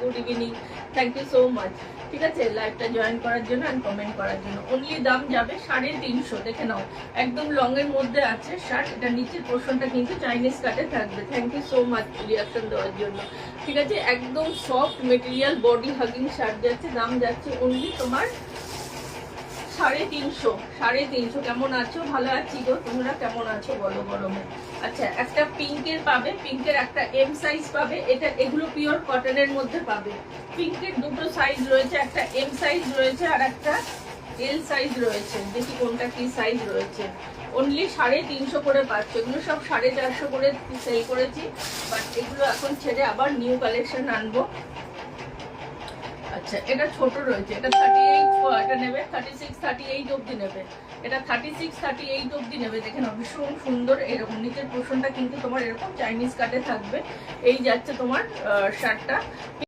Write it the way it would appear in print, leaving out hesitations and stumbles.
Good evening, thank you so much. ঠিক আছে, লাইভটা জয়েন করার জন্য অ্যান্ড কমেন্ট করার জন্য। অনলি দাম যাবে 350, দেখে নাও একদম লং এর মধ্যে আছে শার্ট। এটা নিচের পোর্শনটা কিন্তু চাইনিজ কাটে থাকবে। Thank you so much reaction দেওয়ার জন্য। ঠিক আছে, একদম soft material body hugging shirt যাচ্ছে, দাম যাচ্ছে অনলি তোমার 350। 350 কেমন আছো? ভালো আছি গো, তোমরা কেমন আছো বলো গরমে? আচ্ছা, একটা পিঙ্কের পাবে, পিঙ্কের একটা এম সাইজ পাবে। এটা এগুলো পিওর কটনের মধ্যে পাবে। পিঙ্কের দুটো সাইজ রয়েছে, একটা এম সাইজ রয়েছে আর একটা এল সাইজ রয়েছে। দেখি কোনটা কি সাইজ রয়েছে। অনলি 350 করে পাচ্ছ। এগুলো সব 450 করে সেল করেছি, বাট এগুলো এখন ছেড়ে আবার নিউ কালেকশন আনবো। আচ্ছা, এটা ছোট রয়েছে, এটা 38, এটা নেবে 36, 38 অবধি নেবে। এটা 36, 38 অবধি নেবে। দেখে নাও ভীষণ সুন্দর। এরকম নিচের পোর্শনটা কিন্তু তোমার এরকম চাইনিজ কাটে থাকবে। এই যাচ্ছে তোমার শার্টটা।